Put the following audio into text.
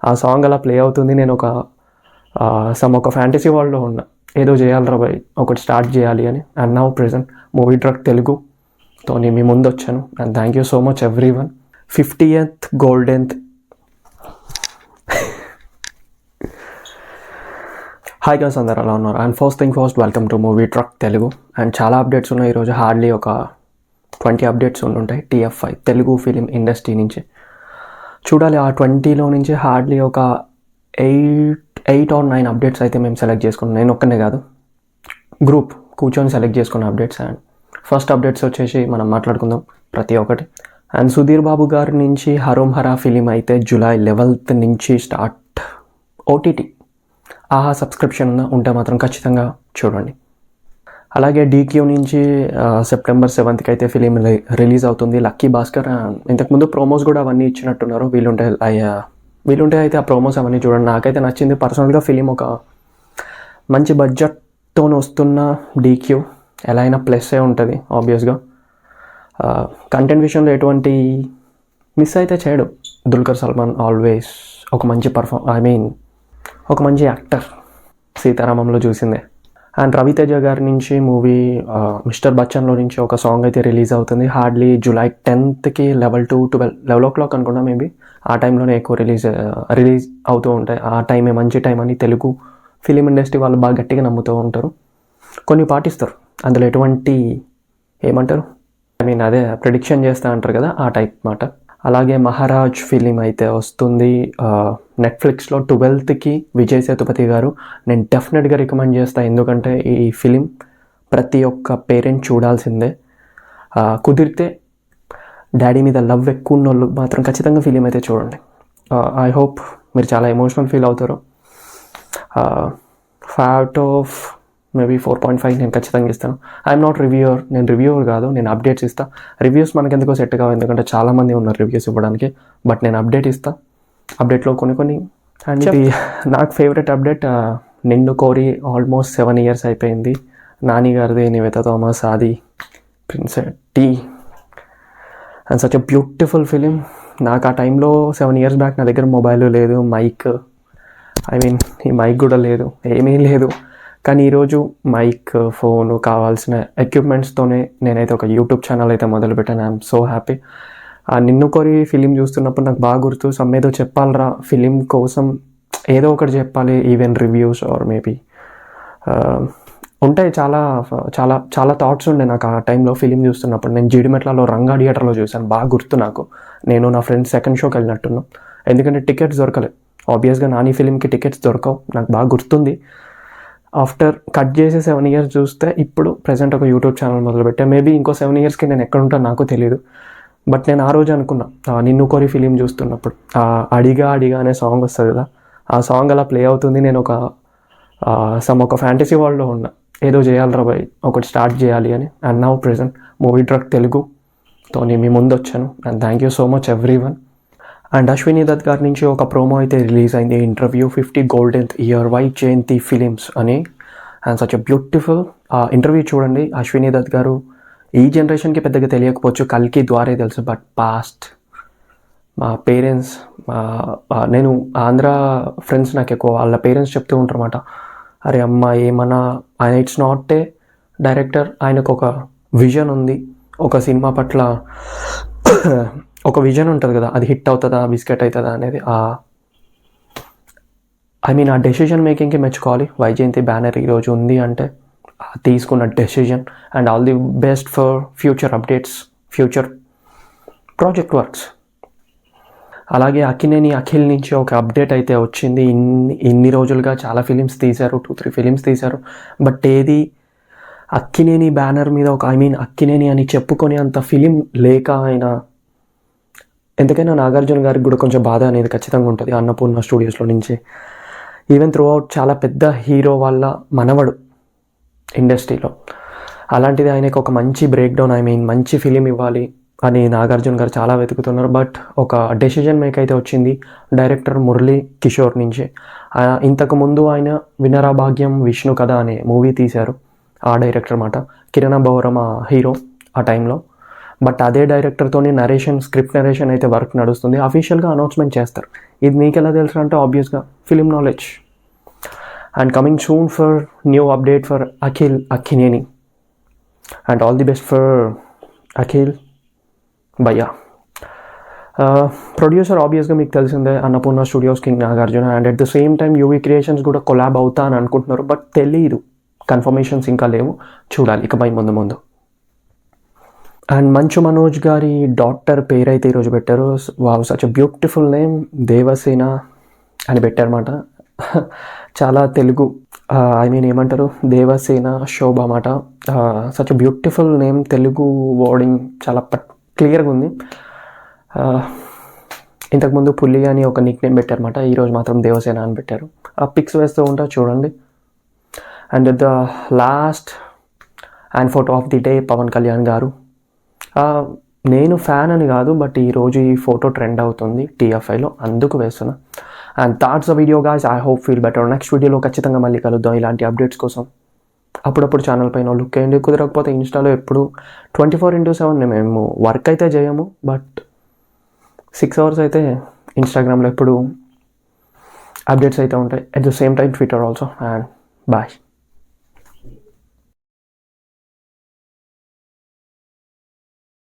ఆ సాంగ్ అలా ప్లే అవుతుంది. నేను ఒక ఫ్యాంటసీ వరల్డ్లో ఉన్నా, ఏదో చేయాలి బాయ్, ఒకటి స్టార్ట్ చేయాలి అని. And now present movie truck తెలుగుతో నేను మీ ముందు వచ్చాను. And thank you so much everyone. 50th గోల్డెన్త్ హాయ్ గైస్, అందరు అలా ఉన్నారు. And first thing first, welcome to movie truck Telugu. And చాలా అప్డేట్స్ ఉన్నాయి ఈరోజు. హార్డ్లీ ఒక 20 అప్డేట్స్ ఉంటాయి TF5 తెలుగు ఫిలిం ఇండస్ట్రీ నుంచి. చూడాలి, ఆ 20లో నుంచి హార్డ్లీ ఒక 8 or 9 అప్డేట్స్ అయితే మేము సెలెక్ట్ చేసుకున్నాం. నేను ఒక్కనే కాదు, గ్రూప్ కూర్చొని సెలెక్ట్ చేసుకున్న అప్డేట్స్. అండ్ ఫస్ట్ అప్డేట్స్ వచ్చేసి మనం మాట్లాడుకుందాం ప్రతి ఒక్కటి. అండ్ సుధీర్ బాబు గారి నుంచి హరోం హరా ఫిలిం అయితే July 11th నుంచి స్టార్ట్ OTT. ఆహా సబ్స్క్రిప్షన్ ఉంటే మాత్రం ఖచ్చితంగా చూడండి. అలాగే DQ నుంచి September 7th అయితే ఫిలిం రిలీజ్ అవుతుంది, లక్కీ భాస్కర్. ఇంతకుముందు ప్రోమోస్ కూడా అవన్నీ ఇచ్చినట్టున్నారు. వీలుంటే అయితే ఆ ప్రోమోస్ అవన్నీ చూడండి. నాకైతే నచ్చింది పర్సనల్గా ఫిలిం. ఒక మంచి బడ్జెట్తో వస్తున్న DQ ఎలా అయినా ప్లస్సే ఉంటుంది ఆబ్వియస్గా. కంటెంట్ విషయంలో ఎటువంటి మిస్ అయితే చేయడు. దుల్కర్ సల్మాన్ ఆల్వేస్ ఒక మంచి ఒక మంచి యాక్టర్, సీతారామంలో చూసిందే. అండ్ రవితేజ గారి నుంచి మూవీ మిస్టర్ బచ్చన్లో నుంచి ఒక సాంగ్ అయితే రిలీజ్ అవుతుంది. హార్డ్లీ July 10th 11 o'clock అనుకున్నా, మేబీ ఆ టైంలోనే ఎక్కువ రిలీజ్ అవుతూ ఉంటాయి. ఆ టైమే మంచి టైం అని తెలుగు ఫిలిం ఇండస్ట్రీ వాళ్ళు బాగా గట్టిగా నమ్ముతూ ఉంటారు. కొన్ని పాటిస్తారు, అందులో ఎటువంటి ఏమంటారు, అదే ప్రిడిక్షన్ చేస్తూ అంటారు కదా, ఆ టైప్ మాట. అలాగే మహారాజ్ ఫిలిం అయితే వస్తుంది నెట్ఫ్లిక్స్లో 12th విజయ్ సేతుపతి గారు. నేను డెఫినెట్గా రికమెండ్ చేస్తాను, ఎందుకంటే ఈ ఫిలిం ప్రతి ఒక్క పేరెంట్ చూడాల్సిందే. కుదిరితే డాడీ మీద లవ్ ఎక్కువ ఉన్న వాళ్ళు మాత్రం ఖచ్చితంగా ఫిలిం అయితే చూడండి. ఐ హోప్ మీరు చాలా ఎమోషనల్ ఫీల్ అవుతారు. ఫ్యాట్ ఆఫ్ మేబీ 4.5 నేను ఖచ్చితంగా ఇస్తాను. ఐఎమ్ నాట్ రివ్యూవర్, నేను రివ్యూవర్ కాదు, నేను అప్డేట్స్ ఇస్తాను. రివ్యూస్ మనకి ఎందుకో సెట్ కావు, ఎందుకంటే చాలామంది ఉన్నారు రివ్యూస్ ఇవ్వడానికి. బట్ నేను అప్డేట్ ఇస్తాను. అప్డేట్లో కొన్ని అండ్ ఇది నాకు ఫేవరెట్ అప్డేట్. నిన్ను కోరి ఆల్మోస్ట్ 7 years అయిపోయింది. నాని గారిది, నివేతా థామస్, ఆది ప్రిన్స్ టీ. And such a beautiful film. నాకు ఆ టైంలో 7 years బ్యాక్ నా దగ్గర మొబైల్ లేదు, ఈ మైక్ కూడా లేదు, ఏమీ లేదు. కానీ ఈరోజు మైక్, ఫోను కావాల్సిన ఎక్విప్మెంట్స్తోనే నేనైతే ఒక యూట్యూబ్ ఛానల్ అయితే మొదలుపెట్టాను. I'm so happy. నిన్ను కోరి ఫిలిం చూస్తున్నప్పుడు నాకు బాగా గుర్తు, ఏదో చెప్పాలరా ఫిలిం కోసం, ఏదో ఒకటి చెప్పాలి. ఈవెన్ రివ్యూస్ ఆర్ మేబీ ఉంటాయి. చాలా చాలా చాలా థాట్స్ ఉండే నాకు ఆ టైంలో ఫిలిం చూస్తున్నప్పుడు. నేను జీడిమెట్లలో రంగా థియేటర్లో చూశాను, బాగా గుర్తు నాకు. నేను నా ఫ్రెండ్స్ సెకండ్ షోకి వెళ్ళినట్టున్నాం, ఎందుకంటే టికెట్స్ దొరకలేదు. ఆబ్వియస్గా నాని ఫిలింకి టికెట్స్ దొరకవు, నాకు బాగా గుర్తుంది. ఆఫ్టర్ కట్ చేసి 7 years చూస్తే ఇప్పుడు ప్రజెంట్ ఒక యూట్యూబ్ ఛానల్ మొదలుపెట్టా. మేబీ ఇంకో 7 yearsకి నేను ఎక్కడ ఉంటాను నాకు తెలియదు. బట్ నేను ఆ రోజు అనుకున్నా, నిన్ను కోరి ఫిలిం చూస్తున్నప్పుడు అడిగా అనే సాంగ్ వస్తుంది కదా, ఆ సాంగ్ అలా ప్లే అవుతుంది. నేను ఒక ఫ్యాంటసీ వరల్డ్లో ఉన్నా, ఏదో చేయాలి బాయ్, ఒకటి స్టార్ట్ చేయాలి అని. And now present movie truck తెలుగుతో నేను మీ ముందు వచ్చాను. And thank you so much everyone. And Ashwini Dutt గారి నుంచి ఒక ప్రోమో అయితే రిలీజ్ అయింది, interview 50 Golden Year Vyjayanthi films అని. And such a beautiful interview చూడండి. అశ్విని దత్ గారు ఈ జనరేషన్కి పెద్దగా తెలియకపోవచ్చు, కల్కి ద్వారే తెలుసు. బట్ పాస్ట్ మా పేరెంట్స్, నేను ఆంధ్ర ఫ్రెండ్స్ నాకు ఎక్కువ, వాళ్ళ పేరెంట్స్ చెప్తూ ఉంటారు అన్నమాట, అరే అమ్మ ఏమన్నా ఆయన ఇట్స్ నాట్ ఏ డైరెక్టర్, ఆయనకు ఒక విజన్ ఉంది, ఒక సినిమా పట్ల ఒక విజన్ ఉంటుంది కదా, అది హిట్ అవుతుందా బిస్కెట్ అవుతుందా అనేది. ఆ డెసిషన్ మేకింగ్కి మెచ్చుకోవాలి. వైజయంతి బ్యానర్ ఈరోజు ఉంది అంటే తీసుకున్న decision. And all the best for future updates, future project works. అలాగే అక్కినేని అఖిల్ నుంచి ఒక అప్డేట్ అయితే వచ్చింది. ఇన్ని రోజులుగా చాలా ఫిలిమ్స్ తీశారు, 2-3 ఫిలిమ్స్ తీశారు. బట్ ఏది అక్కినేని బ్యానర్ మీద అక్కినేని అని చెప్పుకొని అంత ఫిలిం లేక ఆయన, ఎందుకైనా నాగార్జున గారికి కూడా కొంచెం బాధ అనేది ఖచ్చితంగా ఉంటుంది. అన్నపూర్ణ స్టూడియోస్లో నుంచి ఈవెన్ త్రూ అవుట్ చాలా పెద్ద హీరో వాళ్ళ మనవడు ఇండస్ట్రీలో. అలాంటిది ఆయనకు ఒక మంచి బ్రేక్ డౌన్, మంచి ఫిలిం ఇవ్వాలి అని నాగార్జున గారు చాలా వెతుకుతున్నారు. బట్ ఒక డెసిషన్ మేక్ అయితే వచ్చింది డైరెక్టర్ మురళీ కిషోర్ నుంచి. ఇంతకుముందు ఆయన వినరా భాగ్యం విష్ణు కథ అనే మూవీ తీశారు, ఆ డైరెక్టర్ మాట. కిరణ్ బౌరం హీరో ఆ టైంలో. బట్ అదే డైరెక్టర్తోని స్క్రిప్ట్ నరేషన్ అయితే వర్క్ నడుస్తుంది. అఫీషియల్గా అనౌన్స్మెంట్ చేస్తారు. ఇది నీకు ఎలా తెలుసు అంటే ఆబ్వియస్గా film knowledge. And coming soon for new update for Akhil Akkineni. And all the best for Akhil భయ్యా. ప్రొడ్యూసర్ ఆబ్వియస్గా మీకు తెలిసిందే Annapurna studios, king Nagarjuna. And at the same time UV creations కూడా కొలాబ్ అవుతా అని అనుకుంటున్నారు. బట్ తెలీదు, కన్ఫర్మేషన్స్ ఇంకా లేవు, చూడాలి ఇకపై ముందు. అండ్ మంచు మనోజ్ గారి డాక్టర్ పేరైతే ఈరోజు పెట్టారు. Wow, such a beautiful name, Devasena అని పెట్టారన్నమాట. చాలా తెలుగు, ఏమంటారు, దేవసేన శోభ అన్నమాట. Such a beautiful name, Telugu wording చాలా క్లియర్గా ఉంది. ఇంతకుముందు పుల్లి అని ఒక నిక్ నేమ్ పెట్టారన్నమాట, ఈరోజు మాత్రం దేవసేన అని పెట్టారు. ఆ పిక్స్ వేస్తూ ఉంటా చూడండి. And the last and photo of the day Pavan Kalyan garu. నేను ఫ్యాన్ అని కాదు, బట్ ఈరోజు ఈ ఫోటో ట్రెండ్ అవుతుంది TFIలో, అందుకు వేస్తున్నా. And that's the video guys. I hope feel better. Next వీడియోలో ఖచ్చితంగా మళ్ళీ కలుద్దాం. ఇలాంటి అప్డేట్స్ కోసం అప్పుడప్పుడు ఛానల్ పైన లుక్ వేయండి. కుదరకపోతే ఇన్స్టాలో ఎప్పుడు 24/7 మేము వర్క్ అయితే చేయము, బట్ 6 hours అయితే ఇన్స్టాగ్రామ్లో ఎప్పుడు అప్డేట్స్ అయితే ఉంటాయి. At the same time Twitter also. And bye.